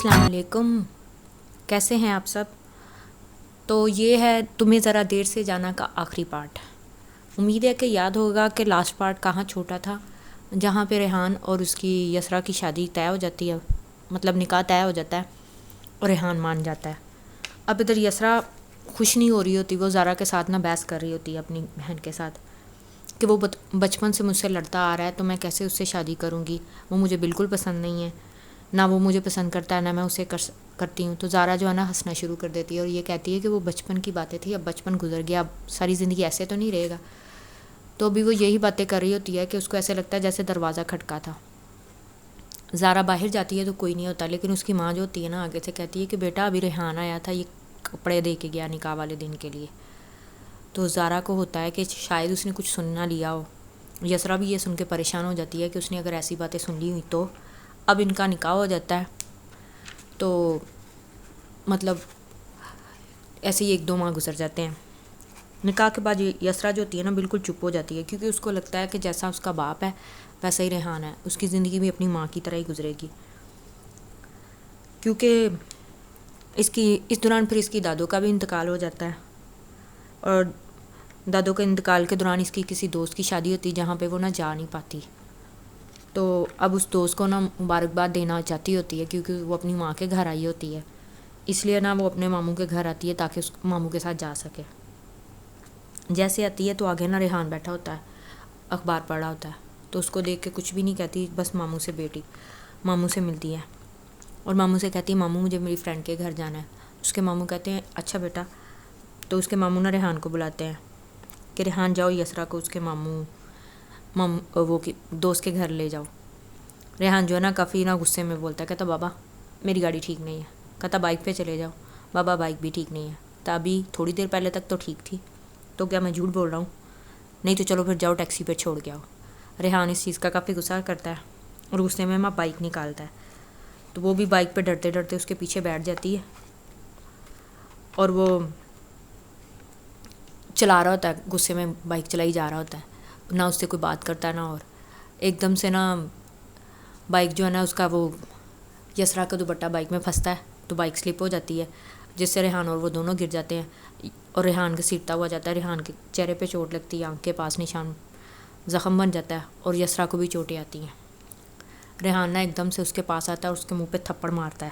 السلام علیکم، کیسے ہیں آپ سب؟ تو یہ ہے تمہیں ذرا دیر سے جانا کا آخری پارٹ۔ امید ہے کہ یاد ہوگا کہ لاسٹ پارٹ کہاں چھوٹا تھا، جہاں پہ ریحان اور اس کی یسرا کی شادی طے ہو جاتی ہے، مطلب نکاح طے ہو جاتا ہے اور ریحان مان جاتا ہے۔ اب ادھر یسرا خوش نہیں ہو رہی ہوتی، وہ زارا کے ساتھ بحث کر رہی ہوتی ہے اپنی بہن کے ساتھ کہ وہ بچپن سے مجھ سے لڑتا آ رہا ہے، تو میں کیسے اس سے شادی کروں گی، وہ مجھے بالکل پسند نہیں ہے، نہ وہ مجھے پسند کرتا ہے نہ میں اسے کرتی ہوں۔ تو زارا جو ہے نا ہنسنا شروع کر دیتی ہے اور یہ کہتی ہے کہ وہ بچپن کی باتیں تھی، اب بچپن گزر گیا، اب ساری زندگی ایسے تو نہیں رہے گا۔ تو ابھی وہ یہی باتیں کر رہی ہوتی ہے کہ اس کو ایسے لگتا ہے جیسے دروازہ کھٹکا تھا۔ زارا باہر جاتی ہے تو کوئی نہیں ہوتا، لیکن اس کی ماں جو ہوتی ہے نا آگے سے کہتی ہے کہ بیٹا ابھی ریحان آیا تھا، یہ کپڑے دے کے گیا نکاح والے دن کے لیے۔ تو زارا کو ہوتا ہے کہ شاید اس نے کچھ سن نہ لیا ہو۔ یسرا بھی یہ سن کے پریشان ہو جاتی ہے کہ اس نے اگر ایسی باتیں سن لی ہوئی تو اب ان کا نکاح ہو جاتا ہے۔ تو مطلب ایسے ہی 1-2 ماہ گزر جاتے ہیں۔ نکاح کے بعد یسرا جو ہوتی ہے نا بالکل چپ ہو جاتی ہے، کیونکہ اس کو لگتا ہے کہ جیسا اس کا باپ ہے ویسا ہی ریحان ہے، اس کی زندگی بھی اپنی ماں کی طرح ہی گزرے گی، کیونکہ اس دوران پھر اس کی دادو کا بھی انتقال ہو جاتا ہے، اور دادو کے انتقال کے دوران اس کی کسی دوست کی شادی ہوتی جہاں پہ وہ نہ جا نہیں پاتی۔ تو اب اس دوست کو نا مبارکباد دینا چاہتی ہوتی ہے، کیونکہ وہ اپنی ماں کے گھر آئی ہوتی ہے، اس لیے نا وہ اپنے ماموں کے گھر آتی ہے تاکہ اس ماموں کے ساتھ جا سکے۔ جیسے آتی ہے تو آگے نا ریحان بیٹھا ہوتا ہے، اخبار پڑھا ہوتا ہے، تو اس کو دیکھ کے کچھ بھی نہیں کہتی، بس ماموں سے ملتی ہے اور ماموں سے کہتی ہے ماموں مجھے میری فرینڈ کے گھر جانا ہے۔ اس کے ماموں کہتے ہیں اچھا بیٹا، تو اس کے ماموں نا ریحان کو بلاتے ہیں کہ ریحان جاؤ یسرا کو اس کے وہ دوست کے گھر لے جاؤ۔ ریحان جو ہے نا کافی غصے میں بولتا ہے، کہتا بابا میری گاڑی ٹھیک نہیں ہے، کہتا بائک پہ چلے جاؤ، بابا بائک بھی ٹھیک نہیں ہے، تو ابھی تھوڑی دیر پہلے تک تو ٹھیک تھی، تو کیا میں جھوٹ بول رہا ہوں؟ نہیں تو چلو پھر جاؤ ٹیکسی پہ چھوڑ کے آؤ۔ ریحان اس چیز کا کافی غصہ کرتا ہے اور غصے میں بائک نکالتا ہے، تو وہ بھی بائک پہ ڈرتے ڈرتے اس کے پیچھے بیٹھ جاتی ہے اور وہ چلا رہا ہوتا ہے، غصے میں بائک چلائی جا رہا ہوتا ہے، نہ اس سے کوئی بات کرتا ہے نہ، اور ایک دم سے نا بائک جو ہے نا اس کا وہ یسرا کا دوپٹہ بائک میں پھنستا ہے، تو بائک سلپ ہو جاتی ہے، جس سے ریحان اور وہ دونوں گر جاتے ہیں اور ریحان کا سیٹتا ہوا جاتا ہے، ریحان کے چہرے پہ چوٹ لگتی ہے، آنکھ کے پاس نشان زخم بن جاتا ہے اور یسرا کو بھی چوٹیں آتی ہیں۔ ریحان ایک دم سے اس کے پاس آتا ہے اور اس کے منہ پہ تھپڑ مارتا ہے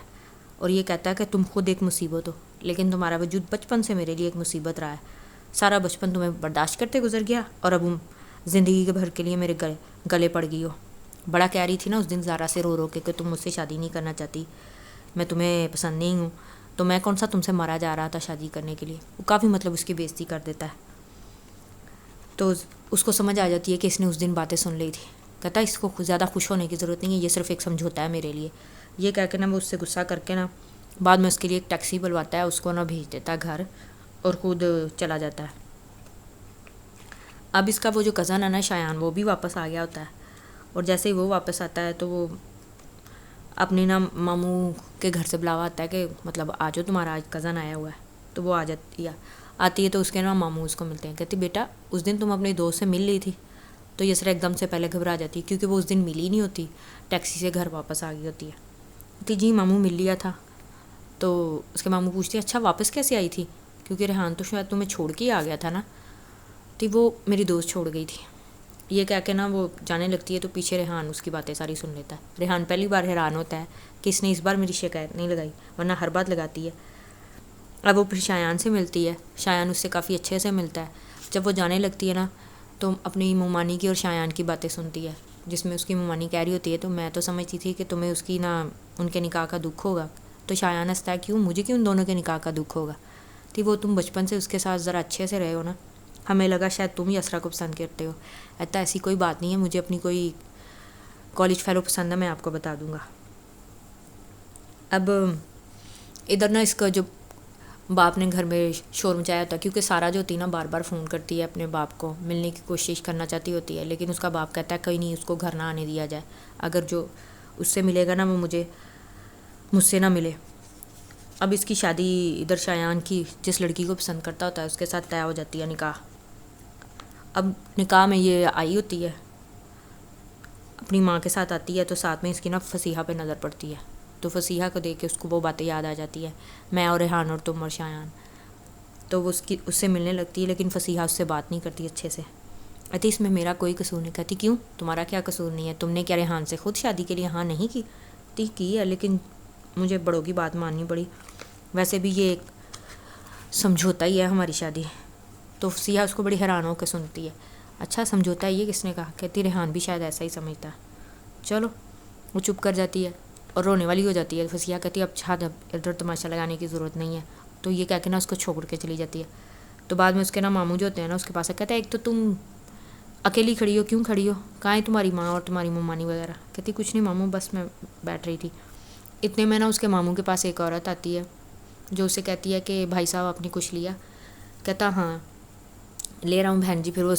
اور یہ کہتا ہے کہ تم خود ایک مصیبت ہو، لیکن تمہارا وجود بچپن سے میرے لیے ایک مصیبت رہا ہے، سارا بچپن تمہیں برداشت کرتے گزر گیا اور اب زندگی کے بھر کے لیے میرے گلے پڑ گئی ہو۔ بڑا کہہ رہی تھی نا اس دن زارا سے رو رو کے کہ تم مجھ سے شادی نہیں کرنا چاہتی، میں تمہیں پسند نہیں ہوں، تو میں کون سا تم سے مرا جا رہا تھا شادی کرنے کے لیے۔ وہ کافی مطلب اس کی بےعزتی کر دیتا ہے، تو اس کو سمجھ آ جاتی ہے کہ اس نے اس دن باتیں سن لی تھی۔ کہتا ہے اس کو زیادہ خوش ہونے کی ضرورت نہیں ہے، یہ صرف ایک سمجھوتا ہے میرے لیے۔ یہ کہہ کے نا وہ اس سے غصہ کر کے نا بعد میں اس کے لیے ایک ٹیکسی بلواتا ہے، اس کو نا بھیج دیتا ہے گھر اور خود چلا جاتا ہے۔ اب اس کا وہ جو کزن ہے نا شایان، وہ بھی واپس آ گیا ہوتا ہے، اور جیسے ہی وہ واپس آتا ہے تو وہ اپنی نا ماموں کے گھر سے بلاوا آتا ہے کہ مطلب آ جاؤ تمہارا آج کزن آیا ہوا ہے، تو وہ آتی ہے تو اس کے نا ماموں اس کو ملتے ہیں، کہتی بیٹا اس دن تم اپنے دوست سے مل لی تھی؟ تو یسرا ایک دم سے پہلے گھبرا جاتی ہے، کیونکہ وہ اس دن ملی نہیں ہوتی، ٹیکسی سے گھر واپس آ گئی ہوتی ہے۔ کہتی جی ماموں مل لیا تھا۔ تو اس کے ماموں پوچھتے ہیں اچھا واپس کیسے آئی تھی، کیونکہ ریحان تو شاید تمہیں چھوڑ کے ہی آ گیا تھا نا؟ تو وہ میری دوست چھوڑ گئی تھی، یہ کہہ کے نا وہ جانے لگتی ہے، تو پیچھے ریحان اس کی باتیں ساری سن لیتا ہے۔ ریحان پہلی بار حیران ہوتا ہے کہ اس نے اس بار میری شکایت نہیں لگائی، ورنہ ہر بات لگاتی ہے۔ اب وہ پھر شایان سے ملتی ہے، شایان اس سے کافی اچھے سے ملتا ہے۔ جب وہ جانے لگتی ہے نا تو اپنی ممانی کی اور شایان کی باتیں سنتی ہے، جس میں اس کی ممانی کہہ رہی ہوتی ہے تو میں تو سمجھتی تھی کہ تمہیں اس کی نا ان کے نکاح کا دکھ ہوگا۔ تو شایان ہنستا ہے کیوں، مجھے کیوں ان دونوں کے نکاح کا دکھ ہوگا، تو وہ تم بچپن سے اس کے ساتھ ذرا اچھے سے رہے ہو نا، ہمیں لگا شاید تم یسرا کو پسند کرتے ہو۔ کہتا ایسی کوئی بات نہیں ہے، مجھے اپنی کوئی کالج فیلو پسند ہے، میں آپ کو بتا دوں گا۔ اب ادھر نا اس کا جو باپ نے گھر میں شور مچایا ہوتا ہے، کیونکہ سارا جو ہوتی ہے نا بار بار فون کرتی ہے اپنے باپ کو، ملنے کی کوشش کرنا چاہتی ہوتی ہے، لیکن اس کا باپ کہتا ہے کوئی نہیں، اس کو گھر نہ آنے دیا جائے، اگر جو اس سے ملے گا نا وہ مجھ سے نہ ملے۔ اب اس کی شادی ادھر شایان کی جس لڑکی کو پسند کرتا ہوتا ہے اس کے ساتھ طے ہو جاتی ہے نکاح۔ اب نکاح میں یہ آئی ہوتی ہے، اپنی ماں کے ساتھ آتی ہے، تو ساتھ میں اس کی نا فصیحہ پہ نظر پڑتی ہے، تو فصیحہ کو دیکھ کے اس کو وہ باتیں یاد آ جاتی ہے، میں اور ریحان اور تم اور شایان. تو وہ اس سے ملنے لگتی ہے، لیکن فصیحہ اس سے بات نہیں کرتی اچھے سے. کہتی اس میں میرا کوئی قصور نہیں. کہتی کیوں، تمہارا کیا قصور نہیں ہے؟ تم نے کیا ریحان سے خود شادی کے لیے ہاں نہیں کی ہے، لیکن مجھے بڑوں کی بات ماننی پڑی. ویسے بھی یہ ایک سمجھوتا ہی ہے ہماری شادی. تو فصیحہ اس کو بڑی حیران ہو کے سنتی ہے. اچھا سمجھوتا ہے، یہ کس نے کہا؟ کہتی ریحان بھی شاید ایسا ہی سمجھتا ہے. چلو. وہ چپ کر جاتی ہے اور رونے والی ہو جاتی ہے. فصیحہ کہتی ہے اب چھاڑ، اب ادھر تماشا لگانے کی ضرورت نہیں ہے. تو یہ کہہ کے نا اس کو چھوڑ کے چلی جاتی ہے. تو بعد میں اس کے نا ماموں جو ہوتے ہیں نا اس کے پاس کہتا ہے ایک تو تم اکیلی کھڑی ہو، کیوں کھڑی ہو؟ کہاں ہے تمہاری ماں اور تمہاری ممانی وغیرہ؟ کہتی کچھ نہیں ماموں، بس میں بیٹھ رہی تھی. اتنے میں نا اس کے ماموں کے پاس ایک عورت آتی ہے جو اسے کہتی ہے کہ بھائی صاحب آپ نے کچھ لیا؟ کہتا ہاں لے رہا ہوں بہن جی. پھر وہ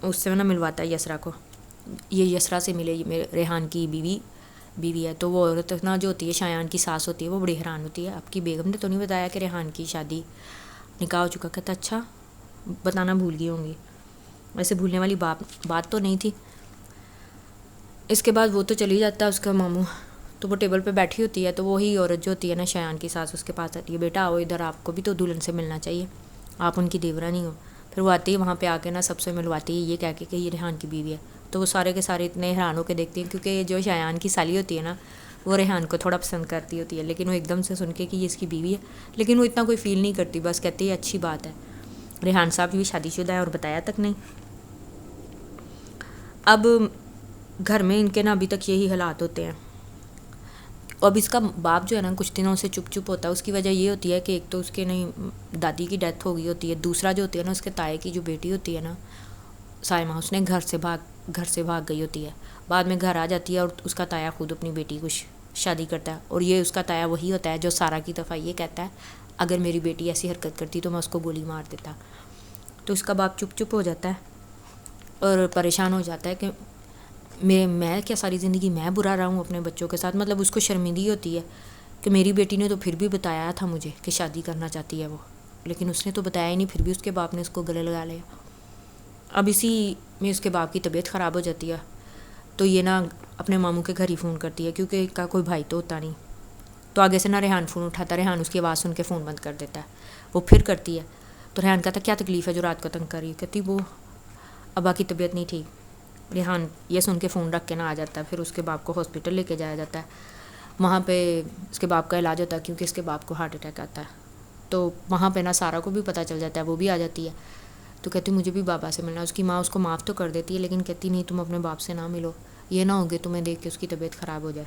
اس سے نا ملواتا ہے یسرا کو. یہ یسرا سے ملے، یہ میرے ریحان کی بیوی ہے. تو وہ عورت نا جو ہوتی ہے شایان کی ساس ہوتی ہے، وہ بڑی حیران ہوتی ہے، آپ کی بیگم نے تو نہیں بتایا کہ ریحان کی شادی نکاح ہو چکا؟ کہتا اچھا بتانا بھول گئی ہوں گی. ویسے بھولنے والی بات تو نہیں تھی. اس کے بعد وہ تو چلی جاتا ہے اس کا ماموں. تو وہ ٹیبل پہ بیٹھی ہوتی ہے تو وہی عورت جو ہوتی ہے نا شایان کی ساس، اس کے پاس آتی ہے. بیٹا آؤ ادھر، آپ کو بھی تو دلہن سے ملنا چاہیے، آپ ان کی دیورا نہیں ہو. پھر وہ آتی ہے وہاں پہ آ کے نا سب سے ملواتی ہے، یہ کہہ کے کہ یہ ریحان کی بیوی ہے. تو وہ سارے کے سارے اتنے حیران ہو کے دیکھتی ہیں، کیونکہ جو شایان کی سالی ہوتی ہے نا وہ ریحان کو تھوڑا پسند کرتی ہوتی ہے، لیکن وہ ایک دم سے سن کے کہ یہ اس کی بیوی ہے، لیکن وہ اتنا کوئی فیل نہیں کرتی، بس کہتی ہے اچھی بات ہے. ریحان صاحب بھی شادی شدہ ہے اور بتایا تک نہیں. اب گھر میں ان کے نا ابھی تک یہی حالات ہوتے ہیں. اب اس کا باپ جو ہے نا کچھ دنوں سے چپ ہوتا ہے. اس کی وجہ یہ ہوتی ہے کہ ایک تو اس کے نہیں دادی کی ڈیتھ ہو گئی ہوتی ہے، دوسرا جو ہوتی ہے نا اس کے تائے کی جو بیٹی ہوتی ہے نا سائمہ، اس نے گھر سے بھاگ گئی ہوتی ہے. بعد میں گھر آ جاتی ہے اور اس کا تایا خود اپنی بیٹی کو شادی کرتا ہے. اور یہ اس کا تایا وہی ہوتا ہے جو سارا کی دفعہ یہ کہتا ہے اگر میری بیٹی ایسی حرکت کرتی تو میں اس کو گولی مار دیتا. تو اس کا باپ چپ ہو جاتا ہے اور پریشان ہو جاتا ہے کہ میں کیا ساری زندگی میں برا رہا ہوں اپنے بچوں کے ساتھ. مطلب اس کو شرمندگی ہوتی ہے کہ میری بیٹی نے تو پھر بھی بتایا تھا مجھے کہ شادی کرنا چاہتی ہے وہ، لیکن اس نے تو بتایا ہی نہیں، پھر بھی اس کے باپ نے اس کو گلے لگا لیا. اب اسی میں اس کے باپ کی طبیعت خراب ہو جاتی ہے. تو یہ نا اپنے ماموں کے گھر ہی فون کرتی ہے، کیونکہ اس کا کوئی بھائی تو ہوتا نہیں. تو آگے سے نا ریحان فون اٹھاتا ہے، ریحان اس کی آواز سن کے فون بند کر دیتا ہے. وہ پھر کرتی ہے تو ریحان کہتا ہے کیا تکلیف ہے جو رات کو تنگ کر رہی ہے؟ کہتی وہ ابا کی طبیعت نہیں ٹھیک. ریحان یہ سن کے فون رکھ کے نہ آ جاتا ہے. پھر اس کے باپ کو ہاسپٹل لے کے جایا جاتا ہے. وہاں پہ اس کے باپ کا علاج ہوتا ہے، کیونکہ اس کے باپ کو ہارٹ اٹیک آتا ہے. تو وہاں پہ نا سارا کو بھی پتہ چل جاتا ہے، وہ بھی آ جاتی ہے. تو کہتی مجھے بھی بابا سے ملنا. اس کی ماں اس کو معاف تو کر دیتی ہے، لیکن کہتی نہیں تم اپنے باپ سے نہ ملو، یہ نہ ہوگے تمہیں دیکھ کے اس کی طبیعت خراب ہو جائے.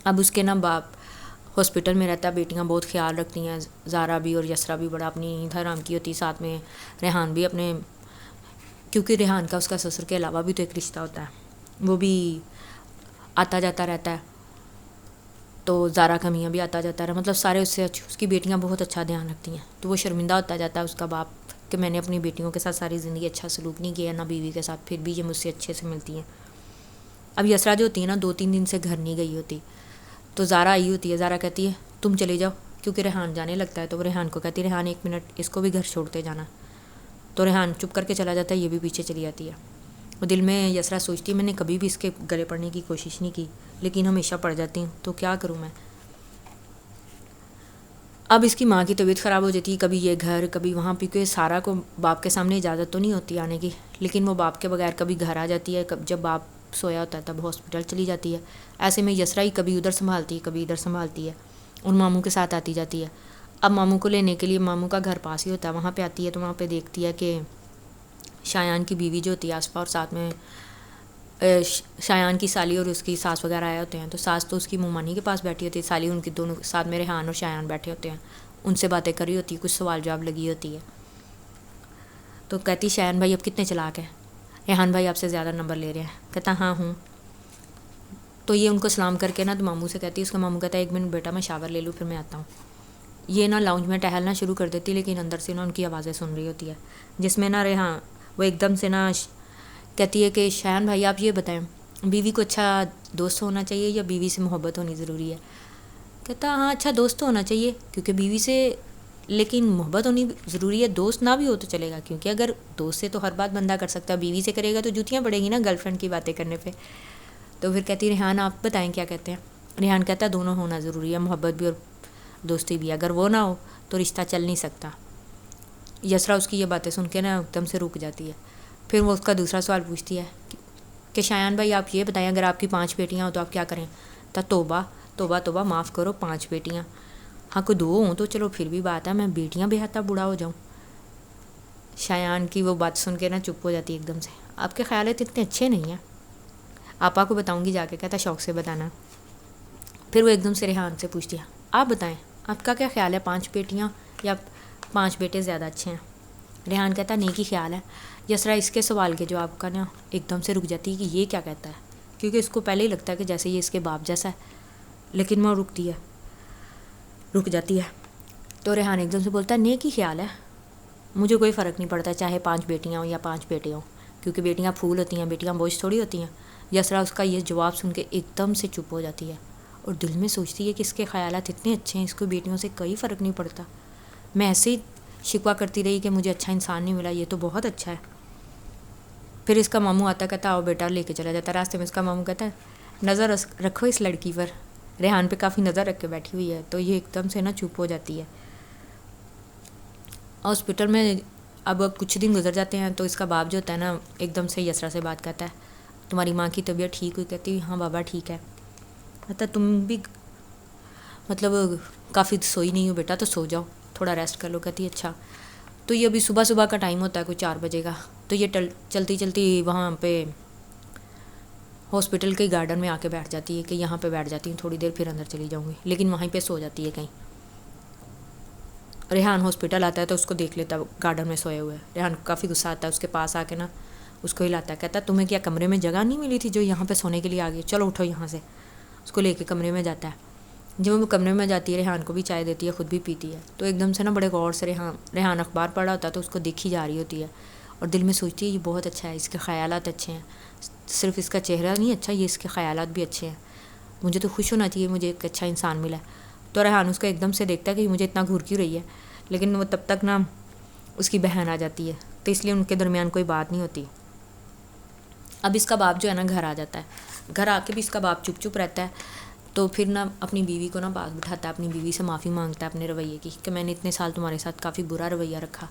اب اس کے نا باپ ہاسپٹل میں رہتا ہے. بیٹیاں بہت خیال رکھتی ہیں، زارا بھی اور یسرا بھی بڑا اپنی حرام کی ہوتی، ساتھ میں ریحان بھی اپنے، کیونکہ ریحان کا اس کا سسر کے علاوہ بھی تو ایک رشتہ ہوتا ہے، وہ بھی آتا جاتا رہتا ہے. تو زارا کا میاں بھی آتا جاتا رہا، مطلب سارے اس کی بیٹیاں بہت اچھا دھیان رکھتی ہیں. تو وہ شرمندہ ہوتا جاتا ہے اس کا باپ کہ میں نے اپنی بیٹیوں کے ساتھ ساری زندگی اچھا سلوک نہیں کیا، نہ بیوی کے ساتھ، پھر بھی یہ مجھ سے اچھے سے ملتی ہیں. اب یسرا جو ہوتی ہے نا 2-3 دن سے گھر نہیں گئی ہوتی. تو زارا آئی ہوتی ہے. زارا کہتی ہے تم چلے جاؤ، کیونکہ ریحان جانے لگتا ہے. تو وہ ریحان کو کہتی ہے ریحان 1 منٹ اس کو بھی گھر چھوڑتے جانا. تو ریحان چپ کر کے چلا جاتا ہے، یہ بھی پیچھے چلی جاتی ہے. وہ دل میں یسرا سوچتی ہے میں نے کبھی بھی اس کے گلے پڑنے کی کوشش نہیں کی، لیکن ہمیشہ پڑ جاتی ہوں، تو کیا کروں میں. اب اس کی ماں کی طبیعت خراب ہو جاتی ہے، کبھی یہ گھر کبھی وہاں، کیونکہ سارا کو باپ کے سامنے اجازت تو نہیں ہوتی آنے کی، لیکن وہ باپ کے بغیر کبھی گھر آ جاتی ہے، جب باپ سویا ہوتا ہے تب ہاسپٹل چلی جاتی ہے. ایسے میں یسرا ہی کبھی ادھر سنبھالتی ہے کبھی ادھر سنبھالتی ہے، ان ماموں کے ساتھ آتی جاتی ہے. اب ماموں کو لینے کے لیے، ماموں کا گھر پاس ہی ہوتا ہے، وہاں پہ آتی ہے. تو وہاں پہ دیکھتی ہے کہ شایان کی بیوی جو ہوتی ہے آسپا، اور ساتھ میں شایان کی سالی اور اس کی ساس وغیرہ آئے ہوتے ہیں. تو ساس تو اس کی ممانی کے پاس بیٹھی ہوتی ہے، سالی ان کی دونوں ساتھ میں ریحان اور شایان بیٹھے ہوتے ہیں، ان سے باتیں کری ہوتی ہے، کچھ سوال جواب لگی ہوتی ہے. تو کہتی شایان بھائی اب کتنے چلاک ہیں، ریحان بھائی آپ سے زیادہ نمبر لے رہے ہیں. کہتا ہاں ہوں. تو یہ ان کو سلام کر کے نا تو ماموں سے کہتی ہے، اس کا ماموں کہتا ہے 1 منٹ بیٹا میں شاور لے لوں پھر میں آتا ہوں. یہ نا لاؤنج میں ٹہلنا شروع کر دیتی، لیکن اندر سے نا ان کی آوازیں سن رہی ہوتی ہے، جس میں نا ریحان وہ ایک دم سے نا کہتی ہے کہ شایان بھائی آپ یہ بتائیں بیوی کو اچھا دوست ہونا چاہیے یا بیوی سے محبت ہونی ضروری ہے. کہتا ہاں اچھا دوست ہونا چاہیے، کیونکہ بیوی سے لیکن محبت ہونی ضروری ہے، دوست نہ بھی ہو تو چلے گا، کیونکہ اگر دوست سے تو ہر بات بندہ کر سکتا ہے، بیوی سے کرے گا تو جوتیاں پڑیں گی نا گرل فرینڈ کی باتیں کرنے پہ. تو پھر کہتی ریحان آپ بتائیں کیا کہتے ہیں. ریحان کہتا ہے دونوں ہونا ضروری ہے، محبت بھی اور دوستی بھی، اگر وہ نہ ہو تو رشتہ چل نہیں سکتا۔ یسرا اس کی یہ باتیں سن کے نا ایک دم سے رک جاتی ہے۔ پھر وہ اس کا دوسرا سوال پوچھتی ہے کہ شایان بھائی آپ یہ بتائیں، اگر آپ کی 5 بیٹیاں ہوں تو آپ کیا کریں؟ تو توبہ توبہ توبہ، معاف کرو، 5 بیٹیاں، ہاں کوئی 2 ہوں تو چلو پھر بھی بات ہے، میں بیٹیاں بے حد بوڑھا ہو جاؤں۔ شایان کی وہ بات سن کے نا چپ ہو جاتی ہے ایک دم سے، آپ کے خیالات اتنے اچھے نہیں ہیں، آپا کو بتاؤں گی جا کے، کہتا شوق سے بتانا۔ پھر وہ ایک دم سے ریحان سے پوچھتی ہے آپ بتائیں آپ کا کیا خیال ہے، 5 بیٹیاں یا 5 بیٹے زیادہ اچھے ہیں؟ ریحان کہتا نیک ہی خیال ہے۔ یسرا اس کے سوال کے جواب کا نا ایک دم سے رک جاتی ہے کہ یہ کیا کہتا ہے، کیونکہ اس کو پہلے ہی لگتا ہے کہ جیسے یہ اس کے باپ جیسا ہے، لیکن وہ رک جاتی ہے۔ تو ریحان ایک دم سے بولتا ہے نیک ہی خیال ہے، مجھے کوئی فرق نہیں پڑتا چاہے 5 بیٹیاں ہوں یا 5 بیٹے ہوں، کیونکہ بیٹیاں پھول ہوتی ہیں، بیٹیاں بوجھ تھوڑی ہوتی ہیں۔ یسرا اس کا یہ جواب سن کے ایک دم سے چپ ہو جاتی ہے اور دل میں سوچتی ہے کہ اس کے خیالات اتنے اچھے ہیں، اس کو بیٹیوں سے کوئی فرق نہیں پڑتا، میں ایسے ہی شکوہ کرتی رہی کہ مجھے اچھا انسان نہیں ملا، یہ تو بہت اچھا ہے۔ پھر اس کا ماموں آتا کہتا آؤ بیٹا، لے کے چلا جاتا، راستے میں اس کا ماموں کہتا ہے نظر رکھو اس لڑکی پر، ریحان پہ کافی نظر رکھ کے بیٹھی ہوئی ہے، تو یہ ایک دم سے نا چپ ہو جاتی ہے۔ ہاسپٹل میں اب کچھ دن گزر جاتے ہیں تو اس کا باپ جو ہوتا ہے نا ایک دم سے یسرا سے بات کرتا ہے تمہاری ماں کی طبیعت ٹھیک ہوئی؟ کہتی ہاں بابا ٹھیک ہے۔ کہتا تم بھی مطلب کافی سوئی نہیں ہو بیٹا، تو سو جاؤ، تھوڑا ریسٹ کر لو۔ کہتی اچھا۔ تو یہ ابھی صبح کا ٹائم ہوتا ہے، کوئی 4 بجے کا، تو یہ چلتی چلتی وہاں پہ ہاسپٹل کے گارڈن میں آ کے بیٹھ جاتی ہے کہ یہاں پہ بیٹھ جاتی ہوں تھوڑی دیر، پھر اندر چلی جاؤں گی، لیکن وہیں پہ سو جاتی ہے کہیں۔ ریحان ہاسپٹل آتا ہے تو اس کو دیکھ لیتا ہے گارڈن میں سوئے ہوئے، ریحان کافی غصہ آتا ہے، اس کے پاس آ کے نا اس کو ہلاتا ہے، کہتا ہے تمہیں کیا کمرے میں جگہ نہیں ملی تھی جو یہاں پہ سونے کے لیے آ گئی، چلو اٹھو یہاں سے۔ اس کو لے کے کمرے میں جاتا ہے، جب وہ کمرے میں جاتی ہے ریحان کو بھی چائے دیتی ہے، خود بھی پیتی ہے، تو ایک دم سے نا بڑے غور سے ریحان اخبار پڑھ رہا ہوتا ہے تو اس کو دیکھی جا رہی ہوتی ہے اور دل میں سوچتی ہے یہ بہت اچھا ہے، اس کے خیالات اچھے ہیں، صرف اس کا چہرہ نہیں اچھا، یہ اس کے خیالات بھی اچھے ہیں، مجھے تو خوش ہونا چاہیے، مجھے ایک اچھا انسان ملا ہے۔ تو ریحان اس کو ایک دم سے دیکھتا ہے کہ مجھے اتنا گھور کیوں رہی ہے، لیکن وہ تب تک نا اس کی بہن آ جاتی ہے، تو اس لیے ان کے درمیان کوئی بات نہیں ہوتی۔ اب اس کا باپ جو ہے نا گھر آ جاتا ہے، گھر آ کے بھی اس کا باپ چپ رہتا ہے، تو پھر نا اپنی بیوی کو نا پاس بٹھاتا ہے، اپنی بیوی سے معافی مانگتا ہے اپنے رویے کی کہ میں نے اتنے سال تمہارے ساتھ کافی برا رویہ رکھا،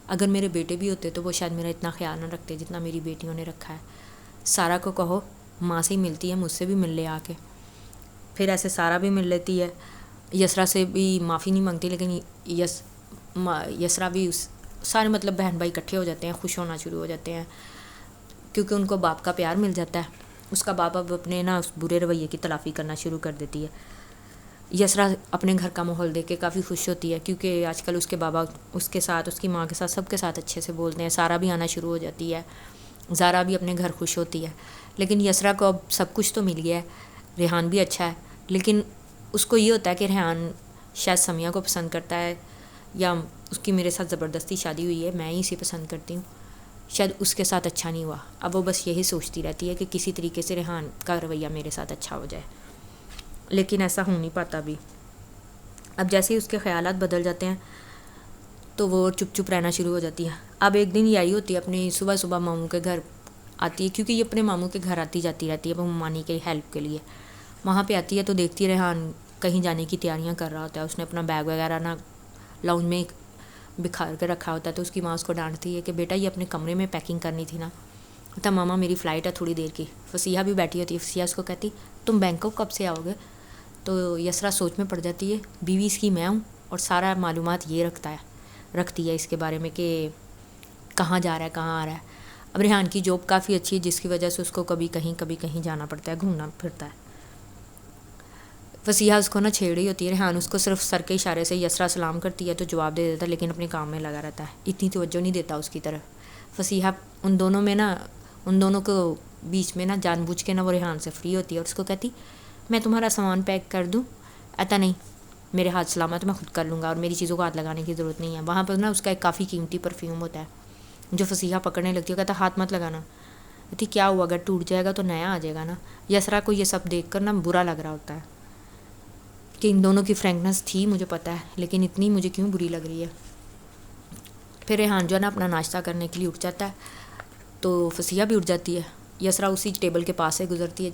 اگر میرے بیٹے بھی ہوتے تو وہ شاید میرا اتنا خیال نہ رکھتے جتنا میری بیٹیوں نے رکھا ہے، سارا کو کہو ماں سے ہی ملتی ہے، مجھ سے بھی مل لے آ کے۔ پھر ایسے سارا بھی مل لیتی ہے، یسرا سے بھی معافی نہیں مانگتی، لیکن یسرا بھی سارے مطلب بہن بھائی اکٹھے ہو جاتے ہیں، خوش ہونا شروع ہو جاتے ہیں، کیونکہ ان کو باپ کا پیار مل جاتا ہے۔ اس کا باپ اب اپنے نا اس برے رویے کی تلافی کرنا شروع کر دیتی ہے۔ یسرا اپنے گھر کا ماحول دیکھ کے کافی خوش ہوتی ہے، کیونکہ آج کل اس کے بابا اس کے ساتھ، اس کی ماں کے ساتھ، سب کے ساتھ اچھے سے بولتے ہیں، سارا بھی آنا شروع ہو جاتی ہے، زارا بھی اپنے گھر خوش ہوتی ہے۔ لیکن یسرا کو اب سب کچھ تو مل گیا ہے، ریحان بھی اچھا ہے، لیکن اس کو یہ ہوتا ہے کہ ریحان شاید سمیہ کو پسند کرتا ہے، یا اس کی میرے ساتھ زبردستی شادی ہوئی ہے، میں ہی اسے پسند کرتی ہوں، شاید اس کے ساتھ اچھا نہیں ہوا۔ اب وہ بس یہی سوچتی رہتی ہے کہ کسی طریقے سے ریحان کا رویہ میرے ساتھ اچھا ہو جائے، لیکن ایسا ہو نہیں پاتا ابھی۔ اب جیسے ہی اس کے خیالات بدل جاتے ہیں تو وہ چپ رہنا شروع ہو جاتی ہے۔ اب ایک دن یہ آئی ہوتی ہے اپنی صبح ماموں کے گھر آتی ہے، کیونکہ یہ اپنے ماموں کے گھر آتی جاتی رہتی ہے وہ ممانی کے ہیلپ کے لیے۔ وہاں پہ آتی ہے تو دیکھتی ہے ریحان کہیں جانے کی تیاریاں کر رہا ہوتا ہے، اس نے اپنا بیگ وغیرہ نا لاؤنج میں بکھار کے رکھا ہوتا ہے، تو اس کی ماں اس کو ڈانٹتی ہے کہ بیٹا یہ اپنے کمرے میں پیکنگ کرنی تھی نا۔ کہتا ماما میری فلائٹ ہے تھوڑی دیر کی۔ فصیحہ بھی بیٹھی ہوتی ہے، فصیحہ اس کو کہتی تم بینکاک کب سے آؤ گے؟ تو یسرا سوچ میں پڑ جاتی ہے، بیوی اس کی میں ہوں اور سارا معلومات یہ رکھتی ہے اس کے بارے میں کہ کہاں جا رہا ہے، کہاں آ رہا ہے۔ اب ریحان کی جاب کافی اچھی ہے، جس کی وجہ سے اس کو کبھی کہیں جانا پڑتا ہے، گھومنا پھرتا ہے۔ فصیحہ اس کو نا چھیڑ رہی ہوتی ہے، ریحان اس کو صرف سر کے اشارے سے یسرا سلام کرتی ہے تو جواب دے دیتا ہے، لیکن اپنے کام میں لگا رہتا ہے، اتنی توجہ نہیں دیتا اس کی طرف۔ فصیحہ ان دونوں کو بیچ میں نا جان بوجھ کے نا وہ ریحان سے فری ہوتی ہے اور اس کو کہتی میں تمہارا سامان پیک کر دوں؟ ایسا نہیں، میرے ہاتھ سلامت، میں خود کر لوں گا اور میری چیزوں کو ہاتھ لگانے کی ضرورت نہیں ہے۔ وہاں پر نا اس کا ایک کافی قیمتی پرفیوم ہوتا ہے جو فصیحہ پکڑنے لگتی ہے، کہتا ہاتھ مت لگانا۔ کہتی کیا ہوا، اگر ٹوٹ جائے گا تو نیا آ جائے گا نا۔ یسرا کو یہ سب دیکھ کر نا برا لگ رہا ہوتا ہے کہ ان دونوں کی فرینکنس تھی مجھے پتہ ہے، لیکن اتنی مجھے کیوں بری لگ رہی ہے۔ پھر ریحان جو ہے نا اپنا ناشتہ کرنے کے لیے اٹھ جاتا ہے تو فصیحہ بھی اٹھ جاتی ہے یسرا اسی ٹیبل کے پاس سے گزرتی ہے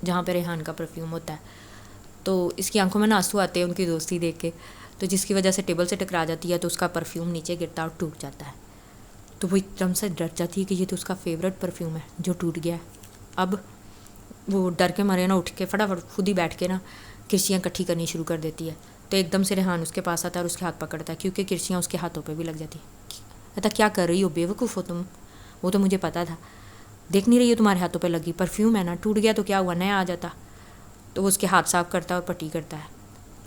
جہاں پہ ریحان کا پرفیوم ہوتا ہے. تو اس کی آنکھوں میں آنسو آتے ہیں ان کی دوستی دیکھ کے, تو جس کی وجہ سے ٹیبل سے ٹکرا جاتی ہے تو اس کا پرفیوم نیچے گرتا ہے اور ٹوٹ جاتا ہے. تو وہ ایک دم سے ڈر جاتی ہے کہ یہ تو اس کا فیوریٹ پرفیوم ہے جو ٹوٹ گیا ہے. اب وہ ڈر کے مارے نا اٹھ کے فٹافٹ خود ہی بیٹھ کے نا کرسیاں اکٹھی کرنی شروع کر دیتی ہے. تو ایک دم سے ریحان اس کے پاس آتا ہے اور اس کے ہاتھ پکڑتا ہے, کیونکہ کرسیاں اس کے ہاتھوں پہ بھی لگ جاتی ہیں. کہتا کیا کر رہی ہو, بیوقوف ہو تم, وہ تو مجھے پتا تھا, دیکھ نہیں رہی ہو تمہارے ہاتھوں پہ لگی, پرفیوم ہے نا, ٹوٹ گیا تو کیا ہوا, نیا آ جاتا. تو وہ اس کے ہاتھ صاف کرتا ہے اور پٹی کرتا ہے.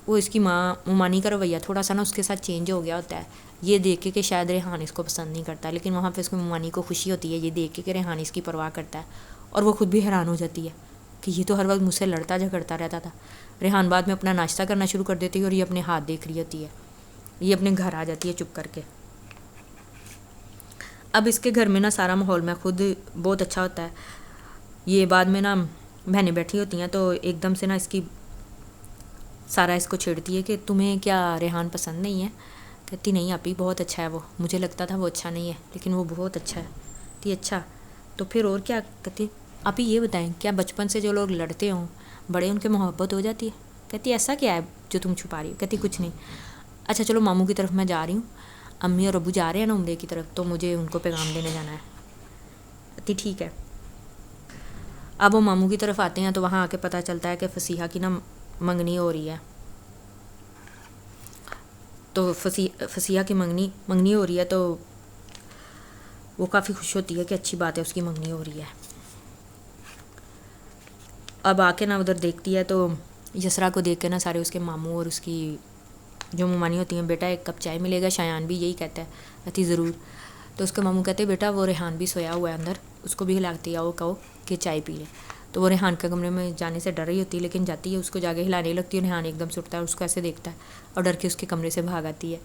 وہ اس کی ماں مومانی کا رویہ تھوڑا سا نا اس کے ساتھ چینج ہو گیا ہوتا ہے, یہ دیکھ کے کہ شاید ریحان اس کو پسند نہیں کرتا, لیکن وہاں پہ اس کی مومانی کو خوشی ہوتی ہے یہ دیکھ کے کہ ریحان اس کی پرواہ کرتا ہے, اور وہ خود بھی حیران ہو جاتی ہے کہ یہ تو ہر وقت مجھ سے لڑتا جھگڑتا رہتا تھا. ریحان بعد میں اپنا ناشتہ کرنا شروع کر دیتی ہے اور یہ اپنے ہاتھ دیکھ رہی ہوتی ہے. یہ اپنے گھر آ جاتی ہے چپ کر کے. اب اس کے گھر میں نا سارا ماحول میں خود بہت اچھا ہوتا ہے. یہ بعد میں نا بہنیں بیٹھی ہوتی ہیں تو ایک دم سے نا اس کی سارا اس کو چھیڑتی ہے کہ تمہیں کیا ریحان پسند نہیں ہے. کہتی نہیں آپی بہت اچھا ہے وہ, مجھے لگتا تھا وہ اچھا نہیں ہے لیکن وہ بہت اچھا ہے. کہتی اچھا تو پھر اور کیا. کہتی آپی یہ بتائیں کیا بچپن سے جو لوگ لڑتے ہوں بڑے ان کے محبت ہو جاتی ہے. کہتی ایسا کیا ہے جو تم چھپا رہی ہو. کہتی کچھ نہیں. اچھا چلو ماموں کی طرف میں جا رہی ہوں, امی اور ابو جا رہے ہیں نا عمرے کی طرف, تو مجھے ان کو پیغام دینے جانا ہے. کہتی ٹھیک ہے. اب وہ ماموں کی طرف آتے ہیں تو وہاں آ کے پتہ چلتا ہے کہ فصیحہ کی نا منگنی ہو رہی ہے. تو فصیحہ کی منگنی ہو رہی ہے تو وہ کافی خوش ہوتی ہے کہ اچھی بات ہے اس کی منگنی ہو رہی ہے. اب آ کے نا ادھر دیکھتی ہے تو یسرا کو دیکھ کے نا سارے اس کے ماموں اور اس کی جو ممانی ہوتی ہیں, بیٹا ایک کپ چائے ملے گا, شایان بھی یہی کہتا ہے. کہتی ضرور. تو اس کے ماموں کہتے ہیں بیٹا وہ ریحان بھی سویا ہوا ہے اندر, اس کو بھی ہلاتی ہے, وہ کہو کہ چائے پی لے. تو وہ ریحان کے کمرے میں جانے سے ڈر رہی ہوتی ہے لیکن جاتی ہے, اس کو جا کے ہلانے لگتی ہے. ریحان ایک دم سے اٹھتا ہے اور اس کو ایسے دیکھتا ہے اور ڈر کے اس کے کمرے سے بھاگ آتی ہے,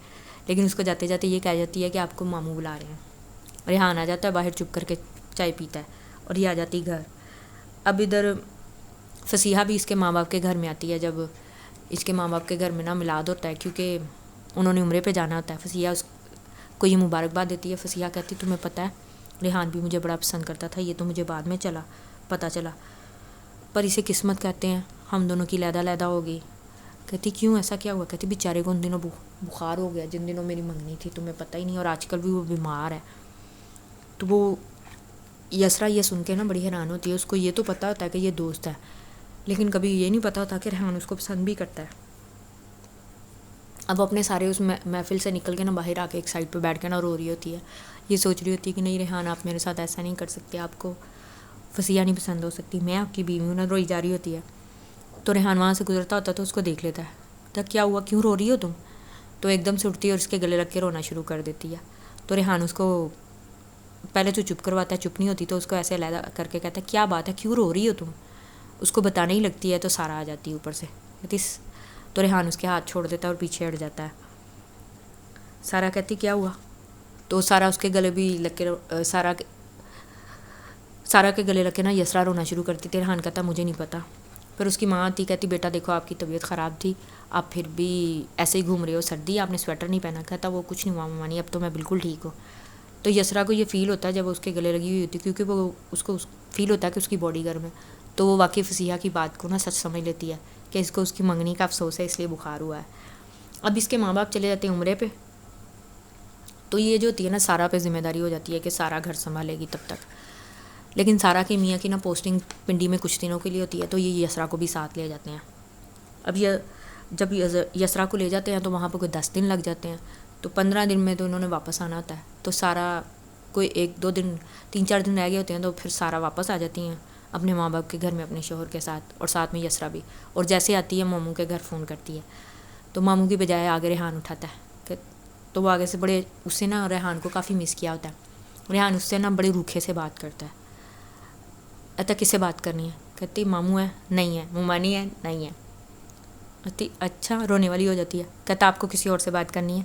لیکن اس کو جاتے جاتے یہ کہہ جاتی ہے کہ آپ کو ماموں بلا رہے ہیں. ریحان آ جاتا ہے باہر چپ کر کے چائے پیتا ہے اور یہ آ جاتی گھر. اب ادھر فصیحہ بھی اس کے ماں باپ کے گھر میں آتی ہے. جب اس کے ماں باپ کے گھر میں نا میلاد ہوتا ہے کیونکہ انہوں نے عمرے پہ جانا ہوتا ہے, فصیحہ اس کو یہ مبارکباد دیتی ہے. فصیحہ کہتی تمہیں پتہ ہے ریحان بھی مجھے بڑا پسند کرتا تھا, یہ تو مجھے بعد میں پتہ چلا, پر اسے قسمت کہتے ہیں, ہم دونوں کی علیحدہ ہو گئی. کہتی کیوں ایسا کیا ہوا. کہتی بیچارے کو ان دنوں بخار ہو گیا جن دنوں میری منگنی تھی, تمہیں پتہ ہی نہیں, اور آج کل بھی وہ بیمار ہے. تو وہ یسرا یہ سن کے نا بڑی حیران ہوتی ہے. اس کو یہ تو پتہ ہوتا ہے کہ یہ دوست ہے, لیکن کبھی یہ نہیں پتہ ہوتا کہ ریحان اس کو پسند بھی کرتا ہے. اب اپنے سارے اس محفل سے نکل کے نا باہر آ کے ایک سائڈ پہ بیٹھ کے نا رو رہی ہوتی ہے. یہ سوچ رہی ہوتی ہے کہ نہیں ریحان آپ میرے ساتھ ایسا نہیں کر سکتے, آپ کو فصیحہ نہیں پسند ہو سکتی, میں آپ کی بیوی ہوں نا. روئی جا رہی ہوتی ہے تو ریحان وہاں سے گزرتا ہوتا تو اس کو دیکھ لیتا ہے. تو کیا ہوا, کیوں رو رہی ہو تم. تو ایک دم سے اٹھتی ہے اور اس کے گلے لگ کے رونا شروع کر دیتی ہے. تو ریحان اس کو پہلے تو چپ کرواتا ہے, چپ نہیں ہوتی تو اس کو ایسے علیحدہ کر کے کہتا ہے کیا بات ہے, کیوں رو رہی ہو تم. اس کو بتانے ہی لگتی ہے تو سارا آ جاتی ہے اوپر سے. کہتی تو ریحان اس کے ہاتھ چھوڑ دیتا ہے اور پیچھے ہٹ جاتا ہے. سارا کہتی کیا ہوا. تو سارا اس کے گلے بھی لگ کے سارا کے گلے لگ کے نا یسرا رونا شروع کرتی تھی. ریحان کہتا مجھے نہیں پتا. پھر اس کی ماں آتی, کہتی بیٹا دیکھو آپ کی طبیعت خراب تھی, آپ پھر بھی ایسے ہی گھوم رہے ہو, سردی آپ نے سویٹر نہیں پہنا. کہتا وہ کچھ نہیں ہوا ممانی, اب تو میں بالکل ٹھیک ہوں. تو یسرا کو یہ فیل ہوتا ہے جب وہ اس کے گلے لگی ہوئی ہوتی ہے, کیونکہ وہ اس کو فیل ہوتا ہے کہ اس کی باڈی گرم ہے, تو وہ واقعی فصیحہ کی بات کو نا سچ سمجھ لیتی ہے کہ اس کو اس کی منگنی کا افسوس ہے اس لیے بخار ہوا ہے. اب اس کے ماں باپ چلے جاتے ہیں عمرے پہ, تو یہ جو ہوتی ہے نا سارا پہ ذمہ داری ہو جاتی ہے کہ سارا گھر سنبھالے گی تب تک. لیکن سارا کی میاں کی نا پوسٹنگ پنڈی میں کچھ دنوں کے لیے ہوتی ہے, تو یہ یسرا کو بھی ساتھ لے جاتے ہیں. اب یہ جب یسرا کو لے جاتے ہیں تو وہاں پہ کوئی 10 دن لگ جاتے ہیں, تو 15 دن میں تو انہوں نے واپس آنا ہوتا ہے. تو سارا کوئی 1-2 دن 3-4 دن رہ گئے ہوتے ہیں, تو پھر سارا واپس آ جاتی ہیں اپنے ماں باپ کے گھر میں اپنے شوہر کے ساتھ, اور ساتھ میں یسرا بھی. اور جیسے آتی ہے ماموں کے گھر فون کرتی ہے, تو ماموں کی بجائے آگے ریحان اٹھاتا ہے. تو وہ آگے سے بڑے اس سے نا ریحان کو کافی مس کیا ہوتا ہے. ریحان اس سے نا بڑے روکھے سے بات کرتا ہے. کہتا کس سے بات کرنی ہے. کہتی ماموں ہے, نہیں ہے. ممانی ہے, نہیں ہے. کہتی اچھا, رونے والی ہو جاتی ہے. کہتا آپ کو کسی اور سے بات کرنی ہے.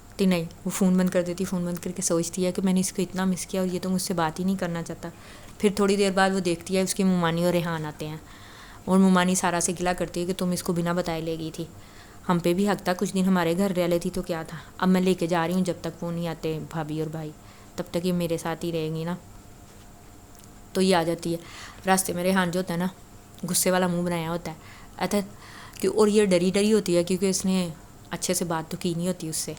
کہتی نہیں. وہ فون بند کر دیتی, فون بند کر کے سوچتی ہے کہ میں نے اس کو اتنا مس کیا اور یہ تو مجھ سے بات ہی نہیں کرنا چاہتا. پھر تھوڑی دیر بعد وہ دیکھتی ہے اس کی ممانی اور ریحان آتے ہیں, اور ممانی سارا سے گلا کرتی ہے کہ تم اس کو بنا بتائے لے گئی تھی, ہم پہ بھی حق تھا, کچھ دن ہمارے گھر رہ لیتی تو کیا تھا, اب میں لے کے جا رہی ہوں, جب تک وہ نہیں آتے بھابھی اور بھائی تب تک یہ میرے ساتھ ہی رہیں گی نا. تو یہ آ جاتی ہے راستے میں. ریحان جو ہوتا ہے نا غصے والا منہ بنایا ہوتا ہے ایسا کہ, اور یہ ڈری ڈری ہوتی ہے کیونکہ اس نے اچھے سے بات تو کی نہیں ہوتی اس سے.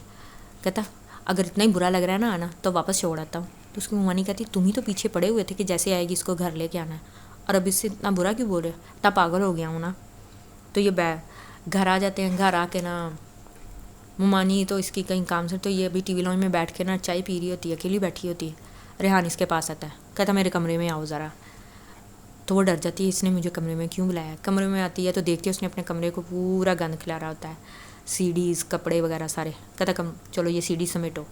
کہتا اگر اتنا ہی برا لگ رہا ہے نا آنا تو واپس چھوڑ آتا ہوں. تو اس کی ممانی کہتی تم ہی تو پیچھے پڑے ہوئے تھے کہ جیسے آئے گی اس کو گھر لے کے آنا ہے, اور اب اس سے اتنا برا کیوں بول رہے ہو, اتنا پاگل ہو گیا ہوں نا. تو یہ گھر آ جاتے ہیں. گھر آ کے نا ممانی تو اس کی کہیں کام سے, تو یہ ابھی ٹی وی لانج میں بیٹھ کے نا چائے پی رہی ہوتی ہے, اکیلی بیٹھی ہوتی ہے. ریحان اس کے پاس آتا ہے, کہتا میرے کمرے میں آؤ ذرا. تو وہ ڈر جاتی ہے اس نے مجھے کمرے میں کیوں بلایا. کمرے میں آتی ہے تو دیکھتی ہے اس نے اپنے کمرے کو پورا گند کھلا رہا ہوتا ہے, سی ڈیز کپڑے وغیرہ سارے. کہتا چلو یہ سی ڈی سمیٹو.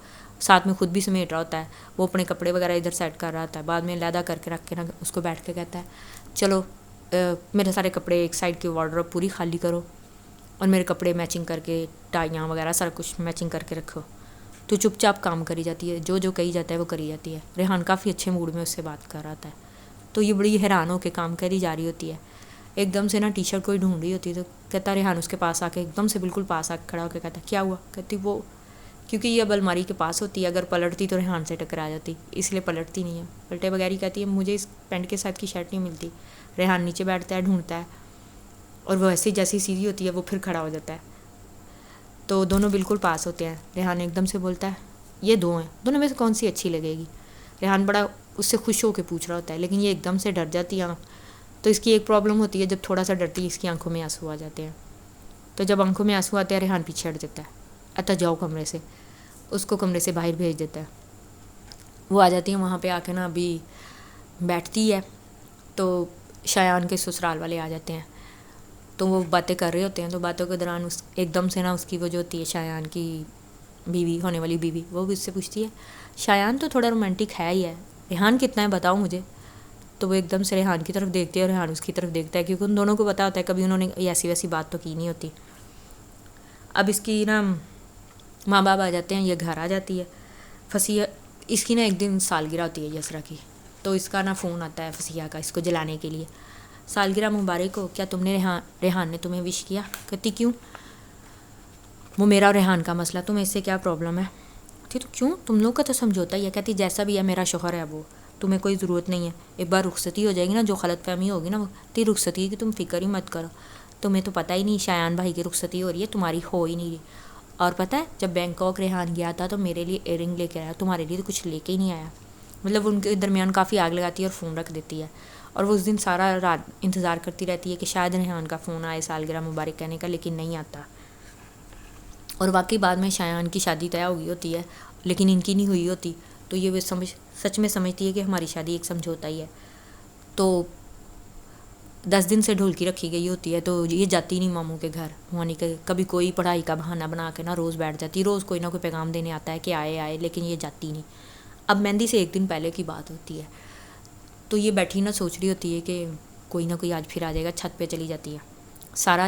ساتھ میں خود بھی سمیٹ رہا ہوتا ہے. وہ اپنے کپڑے وغیرہ ادھر سیٹ کر رہا ہوتا ہے. بعد میں علیحدہ کر کے رکھ کے نا اس کو بیٹھ کے کہتا ہے چلو میرے سارے کپڑے ایک سائڈ کی وارڈروب پوری خالی کرو, اور میرے کپڑے میچنگ کر کے ٹائیاں وغیرہ سارا کچھ میچنگ کر کے رکھو. تو چپ چاپ کام کری جاتی ہے, جو کہی جاتا ہے وہ کری جاتی ہے. ریحان کافی اچھے موڈ میں اس سے بات کر رہا ہوتا ہے. تو یہ بڑی حیران ہو کے کام کری جا رہی ہوتی ہے. ایک دم سے نا ٹی شرٹ کوئی ڈھونڈ رہی ہوتی ہے, تو کہتا ریحان اس کے پاس آ کے ایک دم سے بالکل پاس آ کے کھڑا ہو کے کہتا کیا ہوا. کہتی وہ کیونکہ یہ اب الماری کے پاس ہوتی ہے, اگر پلٹتی تو ریحان سے ٹکرا جاتی, اس لیے پلٹتی نہیں ہے. پلٹے بغیر ہی کہتی ہے مجھے اس پینٹ کے ساتھ کی شرٹ نہیں ملتی. ریحان نیچے بیٹھتا ہے, ڈھونڈتا ہے, اور وہ ایسی جیسی سیدھی ہوتی ہے وہ پھر کھڑا ہو جاتا ہے. تو دونوں بالکل پاس ہوتے ہیں. ریحان ایک دم سے بولتا ہے یہ دو ہیں, دونوں میں سے کون سی اچھی لگے گی. ریحان بڑا اس سے خوش ہو کے پوچھ رہا ہوتا ہے, لیکن یہ ایک دم سے ڈر جاتی ہے. تو اس کی ایک پرابلم ہوتی ہے, جب تھوڑا سا ڈرتی ہے اس کی آنکھوں میں آنسو آ جاتے ہیں. تو جب آنکھوں میں آنسو آتے ہیں ریحان پیچھے ہٹ جاتا ہے, اتا جاؤ کمرے سے. اس کو کمرے سے باہر بھیج دیتا ہے. وہ آ جاتی ہے وہاں پہ, آ کے نا ابھی بیٹھتی ہے تو شایان کے سسرال والے آ جاتے ہیں. تو وہ باتیں کر رہے ہوتے ہیں, تو باتوں کے دوران ایک دم سے نا اس کی وہ جو ہوتی ہے شایان کی بیوی, ہونے والی بیوی, وہ بھی اس سے پوچھتی ہے شایان تو تھوڑا رومانٹک ہے ہی ہے, ریحان کتنا ہے بتاؤ مجھے. تو وہ ایک دم سے ریحان کی طرف دیکھتے ہیں اور ریحان اس کی طرف دیکھتا ہے, کیونکہ ان دونوں کو پتا ہوتا ہے کبھی انہوں نے ایسی ویسی بات تو کی نہیں ہوتی. اب اس کی نا ماں باپ آ جاتے ہیں, یہ گھر آ جاتی ہے. فصیح اس کی نا ایک دن سالگرہ ہوتی ہے یسرا کی, تو اس کا نا فون آتا ہے فصیح کا اس کو جلانے کے لیے. سالگرہ مبارک ہو, کیا تم نے ریحان نے تمہیں وش کیا. کہتی کیوں. وہ میرا اور ریحان کا مسئلہ, تمہیں اس سے کیا پرابلم ہے. کہتی تو کیوں, تم لوگ کا تو سمجھوتا ہی ہے. کہتی جیسا بھی ہے میرا شوہر ہے, وہ تمہیں کوئی ضرورت نہیں ہے. ایک بار رخصتی ہو جائے گی نا, جو غلط فہمی ہوگی نا, وہ تیری رخصتی کی تم فکر ہی مت کرو. تمہیں تو پتہ ہی نہیں شایان بھائی کی رخصتی ہو رہی ہے, تمہاری ہو ہی نہیں رہی. اور پتہ ہے جب بینکاک ریحان گیا تھا تو میرے لیے ایئر رنگ لے کے آیا, تمہارے لیے تو کچھ لے کے ہی نہیں آیا. مطلب ان کے درمیان کافی آگ لگاتی ہے اور فون رکھ دیتی ہے. اور وہ اس دن سارا رات انتظار کرتی رہتی ہے کہ شاید ریحان کا فون آئے سالگرہ مبارک کہنے کا, لیکن نہیں آتا. اور واقعی بعد میں شایان کی شادی طے ہو گئی ہوتی ہے, لیکن ان کی نہیں ہوئی ہوتی. تو یہ وہ سچ میں سمجھتی ہے کہ ہماری شادی ایک سمجھوتا ہی ہے. تو 10 دن سے ڈھولکی رکھی گئی ہوتی ہے, تو یہ جاتی نہیں ماموں کے گھر. وہاں نہیں, کبھی کوئی پڑھائی کا بہانہ بنا کے نا روز بیٹھ جاتی, روز کوئی نہ کوئی پیغام دینے آتا ہے کہ آئے, لیکن یہ جاتی نہیں. اب مہندی سے ایک دن پہلے کی بات ہوتی ہے, تو یہ بیٹھی نہ سوچ رہی ہوتی ہے کہ کوئی نہ کوئی آج پھر آ جائے گا. چھت پہ چلی جاتی ہے, سارا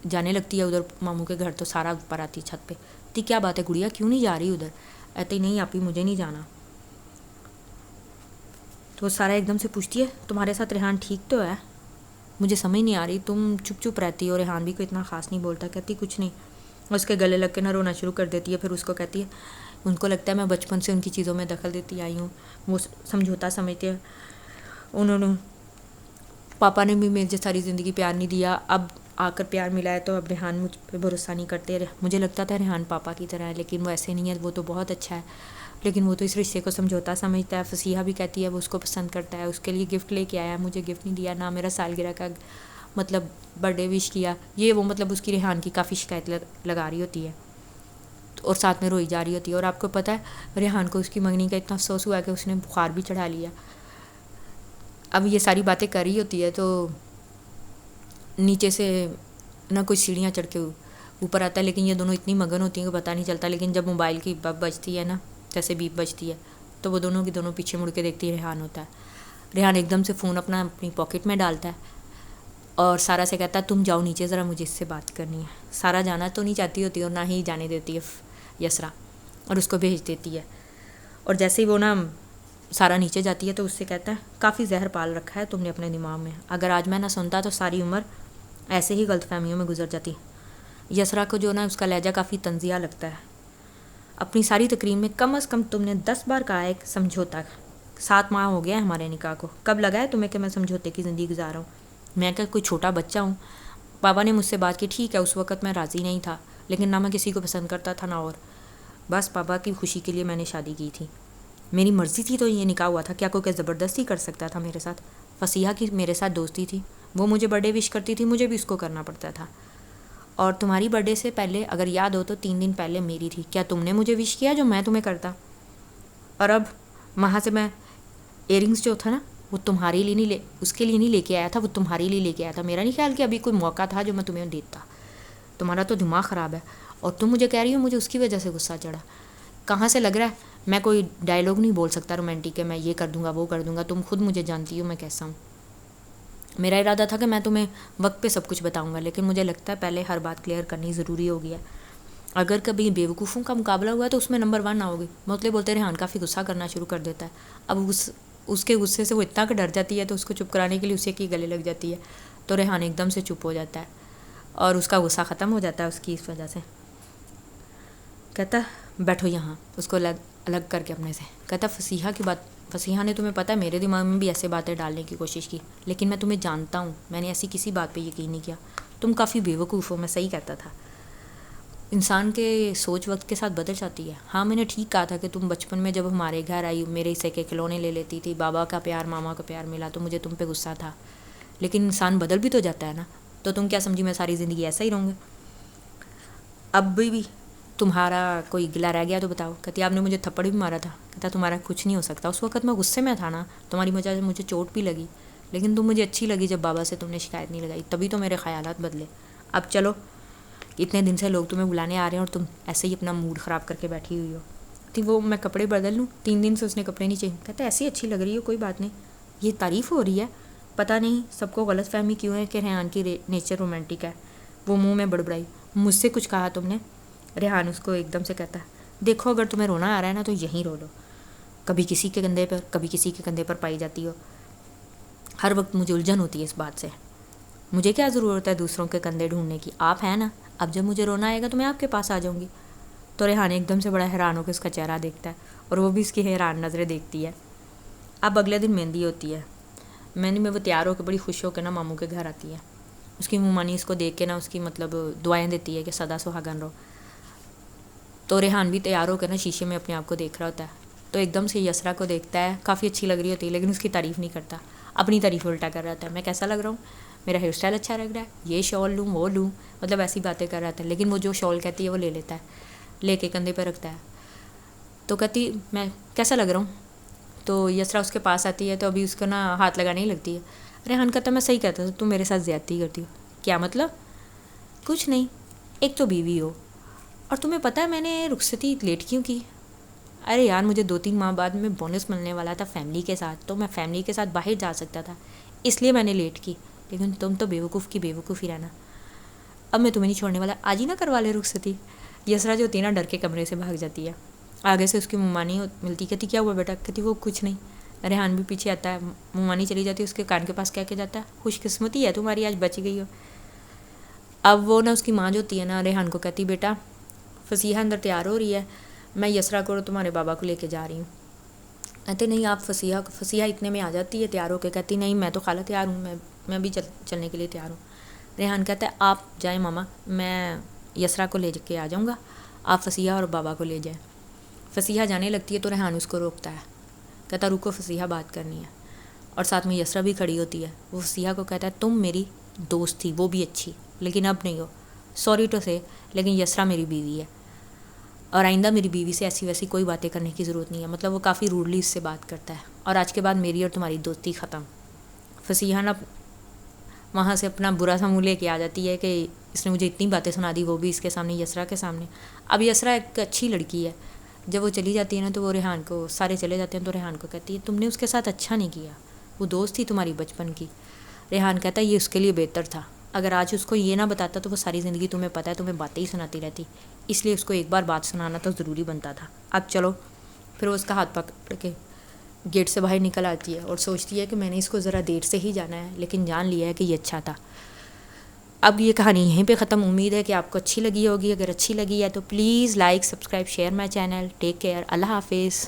جانے لگتی ہے ادھر ماموں کے گھر. تو سارا اوپر آتی ہے چھت پہ. تی کیا بات ہے گڑیا, کیوں نہیں جا رہی ادھر. ایتے نہیں آپی مجھے نہیں جانا. تو سارا ایک دم سے پوچھتی ہے تمہارے ساتھ ریحان ٹھیک تو ہے, مجھے سمجھ نہیں آ رہی, تم چپ چپ رہتی ہو, ریحان بھی کوئی اتنا خاص نہیں بولتا. کہتی کچھ نہیں. اور اس کے گلے لگ کے نہ رونا شروع کر دیتی ہے. پھر اس کو کہتی ہے ان کو لگتا ہے میں بچپن سے ان کی چیزوں میں دخل دیتی آئی ہوں, وہ سمجھوتا سمجھتے ہیں. انہوں نے پاپا نے بھی مجھے ساری زندگی پیار نہیں دیا, اب آ کر پیار ملا ہے, تو اب ریحان مجھ پہ بھروسہ نہیں کرتے. مجھے لگتا تھا ریحان پاپا کی طرح ہے, لیکن وہ ایسے نہیں ہے, وہ تو بہت اچھا ہے, لیکن وہ تو اس رشتے کو سمجھوتا سمجھتا ہے. فصیحہ بھی کہتی ہے وہ اس کو پسند کرتا ہے, اس کے لیے گفٹ لے کے آیا, مجھے گفٹ نہیں دیا, نہ میرا سالگرہ کا مطلب برتھ ڈے وش کیا. یہ وہ مطلب اس کی ریحان کی کافی شکایت لگا رہی ہوتی ہے, اور ساتھ میں روئی جا رہی ہوتی ہے. اور آپ کو پتہ ہے ریحان کو اس کی منگنی کا اتنا افسوس ہوا کہ اس نے بخار بھی چڑھا لیا. اب یہ ساری باتیں کر رہی ہوتی ہے, تو نیچے سے نہ کوئی سیڑھیاں چڑھ کے اوپر آتا ہے, لیکن یہ دونوں اتنی مگن ہوتی ہیں کہ پتہ نہیں چلتا. لیکن جب موبائل کی بپ بجتی ہے نا, جیسے بیپ بجتی ہے, تو وہ دونوں کی دونوں پیچھے مڑ کے دیکھتی ہے, ریحان ہوتا ہے. ریحان ایک دم سے فون اپنی پاکٹ میں ڈالتا ہے, اور سارا سے کہتا ہے تم جاؤ نیچے ذرا, مجھے اس سے بات کرنی ہے. سارا جانا تو نہیں چاہتی ہوتی, اور نہ ہی جانے دیتی ہے یسرا, اور اس کو بھیج دیتی ہے. اور جیسے ہی وہ نا سارا نیچے جاتی ہے, تو اس سے کہتا ہے کافی زہر پال رکھا ہے تم نے اپنے دماغ میں, اگر آج میں نہ سنتا تو ساری عمر ایسے ہی غلط فہمیوں میں گزر جاتی. یسرا کو جو نا اس کا لہجہ کافی طنزیہ لگتا ہے. اپنی ساری تقریر میں کم از کم تم نے 10 بار کہا ہے سمجھوتا, 7 ماہ ہو گیا ہے ہمارے نکاح کو، کب لگا ہے تمہیں کہ میں سمجھوتے کی زندگی گزار رہا ہوں؟ میں کہ کوئی چھوٹا بچہ ہوں؟ پاپا نے مجھ سے بات کی، ٹھیک ہے اس وقت میں راضی نہیں تھا، لیکن نہ میں کسی کو پسند کرتا تھا نہ اور، بس پاپا کی خوشی کے لیے میں نے شادی کی تھی، میری مرضی تھی تو یہ نکاح ہوا تھا، کیا کوئی زبردستی کر سکتا تھا میرے ساتھ؟ فصیحہ کی میرے ساتھ دوستی تھی، وہ مجھے برتھ ڈے وش کرتی تھی، مجھے بھی اس کو کرنا پڑتا تھا، اور تمہاری برتھ ڈے سے پہلے اگر یاد ہو تو 3 دن پہلے میری تھی، کیا تم نے مجھے وش کیا جو میں تمہیں کرتا؟ اور اب وہاں سے میں ایئر رنگس جو تھا نا وہ تمہارے لیے نہیں اس کے لیے نہیں لے کے آیا تھا، وہ تمہارے لیے لے کے آیا تھا، میرا نہیں خیال کہ ابھی کوئی موقع تھا جو میں تمہیں دیتا، تمہارا تو دماغ خراب ہے، اور تم مجھے کہہ رہی ہو مجھے اس کی وجہ سے غصہ چڑھا، کہاں سے لگ رہا ہے؟ میں کوئی ڈائلاگ نہیں بول سکتا رومانٹک ہے، میں یہ کر دوں گا وہ کر دوں گا، تم خود مجھے جانتی ہو میں کیسا ہوں، میرا ارادہ تھا کہ میں تمہیں وقت پہ سب کچھ بتاؤں گا، لیکن مجھے لگتا ہے پہلے ہر بات کلیئر کرنی ضروری ہو گیا، اگر کبھی بیوقوفوں کا مقابلہ ہوا تو اس میں نمبر 1 نہ ہوگی، مطلب بولتے ریحان کافی غصہ کرنا شروع کر دیتا ہے، اب اس کے غصے سے وہ اتنا کہ ڈر جاتی ہے تو اس کو چپ کرانے کے لیے اسے کی گلے لگ جاتی ہے، تو ریحان ایک دم سے چپ ہو جاتا ہے اور اس کا غصہ ختم ہو جاتا ہے اس کی اس وجہ سے، کہتا بیٹھو یہاں، اس کو الگ کر کے اپنے سے، کہتا فصیحہ کی بات، فصیحہ نے تمہیں پتہ ہے میرے دماغ میں بھی ایسے باتیں ڈالنے کی کوشش کی، لیکن میں تمہیں جانتا ہوں، میں نے ایسی کسی بات پہ یقین نہیں کیا، تم کافی بیوقوف ہو، میں صحیح کہتا تھا، انسان کے سوچ وقت کے ساتھ بدل جاتی ہے، ہاں میں نے ٹھیک کہا تھا کہ تم بچپن میں جب ہمارے گھر آئی میرے حصے کے کھلونے لے لیتی تھی، بابا کا پیار ماما کا پیار ملا تو مجھے تم پہ غصہ تھا، لیکن انسان بدل بھی تو جاتا ہے نا، تو تم کیا سمجھی میں ساری زندگی ایسا ہی رہوں گا؟ اب بھی تمہارا کوئی گلہ رہ گیا تو بتاؤ، کہتی آپ نے مجھے تھپڑ بھی مارا تھا، کہتا تمہارا کچھ نہیں ہو سکتا، اس وقت میں غصے میں تھا نا، تمہاری وجہ سے مجھے چوٹ بھی لگی، لیکن تم مجھے اچھی لگی جب بابا سے تم نے شکایت نہیں لگائی، تبھی تو میرے خیالات بدلے، اب چلو اتنے دن سے لوگ تمہیں بلانے آ رہے ہیں اور تم ایسے ہی اپنا موڈ خراب کر کے بیٹھی ہوئی ہو، تو وہ میں کپڑے بدل لوں، 3 دن سے اس نے کپڑے نہیں چینج، کہتا ایسی اچھی لگ رہی ہو، کوئی بات نہیں، یہ تعریف ہو رہی ہے، پتہ نہیں سب کو غلط فہمی کیوں ہے کہ ریحان کی نیچر رومانٹک ہے، وہ منہ میں بڑبڑائی، مجھ سے کچھ کہا تم نے؟ ریحان اس کو ایک دم سے کہتا ہے دیکھو اگر تمہیں رونا آ رہا ہے نا تو یہیں رو لو، کبھی کسی کے کندھے پر کبھی کسی کے کندھے پر پائی جاتی ہو، ہر وقت مجھے الجھن ہوتی ہے اس بات سے، مجھے کیا ضرورت ہے دوسروں کے کندھے ڈھونڈنے کی، آپ ہیں نا، اب جب مجھے رونا آئے گا تو میں آپ کے پاس آ جاؤں گی، تو ریحان ایک دم سے بڑا حیران ہو کے اس کا چہرہ دیکھتا ہے اور وہ بھی اس کی حیران نظریں دیکھتی ہے، اب اگلے دن مہندی ہوتی ہے، مہندی میں وہ تیار ہو کے بڑی خوش ہو کے نا ماموں کے گھر آتی ہے، اس کی ممانی اس کو دیکھ کے نا اس کی مطلب دعائیں دیتی ہے کہ سدا سہاگن رہو، تو ریحان بھی تیار ہو کر نا شیشے میں اپنے آپ کو دیکھ رہا ہوتا ہے، تو ایک دم سے یسرا کو دیکھتا ہے، کافی اچھی لگ رہی ہوتی ہے لیکن اس کی تعریف نہیں کرتا، اپنی تعریف الٹا کر رہا تھا، میں کیسا لگ رہا ہوں، میرا ہیئر اسٹائل اچھا لگ رہا ہے، یہ شال لوں وہ لوں، مطلب ایسی باتیں کر رہا تھا، لیکن وہ جو شال کہتی ہے وہ لے لیتا ہے، لے کے کندھے پہ رکھتا ہے، تو کہتی میں کیسا لگ رہا ہوں، تو یسرا اس کے پاس آتی ہے تو ابھی اس کو نا ہاتھ لگانے ہی لگتی ہے، ریحان کہتا میں صحیح کہتا تم میرے ساتھ زیادتی کرتی ہو، کیا مطلب؟ کچھ نہیں، ایک تو بیوی ہو، اور تمہیں پتہ ہے میں نے رخصتی لیٹ کیوں کی؟ ارے یار مجھے 2-3 ماہ بعد میں بونس ملنے والا تھا فیملی کے ساتھ، تو میں فیملی کے ساتھ باہر جا سکتا تھا، اس لیے میں نے لیٹ کی، لیکن تم تو بیوقوف کی بیوقوف ہی رہنا، اب میں تمہیں نہیں چھوڑنے والا، آج ہی نہ کروا لے رخصتی، یسرا جو ہوتی ہے نا ڈر کے کمرے سے بھاگ جاتی ہے، آگے سے اس کی ممانی ملتی، کہتی کیا ہوا بیٹا، کہتی وہ کچھ نہیں، ریحان بھی پیچھے آتا ہے، ممانی چلی جاتی ہے اس کے کان کے پاس کہہ کے جاتا ہے خوش قسمتی ہے تمہاری آج بچ گئی ہو، اب وہ نا اس کی ماں جو ہوتی ہے نا ریحان کو کہتی بیٹا فصیحہ اندر تیار ہو رہی ہے، میں یسرا کو اور تمہارے بابا کو لے کے جا رہی ہوں، کہتے نہیں آپ فصیحہ اتنے میں آ جاتی ہے تیار ہو کے، کہتی نہیں میں تو خالہ تیار ہوں، میں بھی چلنے کے لیے تیار ہوں، ریحان کہتا ہے آپ جائیں ماما، میں یسرا کو لے کے آ جاؤں گا، آپ فصیحہ اور بابا کو لے جائیں، فصیحہ جانے لگتی ہے تو ریحان اس کو روکتا ہے، کہتا رکو فصیحہ بات کرنی ہے، اور ساتھ میں یسرا بھی کھڑی ہوتی ہے، وہ فصیحہ کو کہتا ہے تم میری دوست تھی وہ بھی اچھی لیکن اب نہیں ہو، سوری ٹو سے، لیکن یسرا میری بیوی ہے اور آئندہ میری بیوی سے ایسی ویسی کوئی باتیں کرنے کی ضرورت نہیں ہے، مطلب وہ کافی روڈلی اس سے بات کرتا ہے، اور آج کے بعد میری اور تمہاری دوستی ختم، فصیحہ نا وہاں سے اپنا برا سا منہ لے کے آ جاتی ہے کہ اس نے مجھے اتنی باتیں سنا دی، وہ بھی اس کے سامنے یسرا کے سامنے، اب یسرا ایک اچھی لڑکی ہے، جب وہ چلی جاتی ہے نا تو وہ ریحان کو، سارے چلے جاتے ہیں تو ریحان کو کہتی ہے تم نے اس کے ساتھ اچھا نہیں کیا، وہ دوست تھی تمہاری بچپن کی، ریحان کہتا ہے یہ اس کے لیے بہتر تھا، اگر آج اس کو یہ نہ بتاتا تو وہ ساری زندگی تمہیں پتہ ہے تمہیں باتیں ہی سناتی رہتی، اس لیے اس کو ایک بار بات سنانا تو ضروری بنتا تھا، اب چلو، پھر وہ اس کا ہاتھ پکڑ کے گیٹ سے باہر نکل آتی ہے اور سوچتی ہے کہ میں نے اس کو ذرا دیر سے ہی جانا ہے لیکن جان لیا ہے کہ یہ اچھا تھا۔ اب یہ کہانی یہیں پہ ختم، امید ہے کہ آپ کو اچھی لگی ہوگی، اگر اچھی لگی ہے تو please like subscribe share my channel, take care, اللہ حافظ۔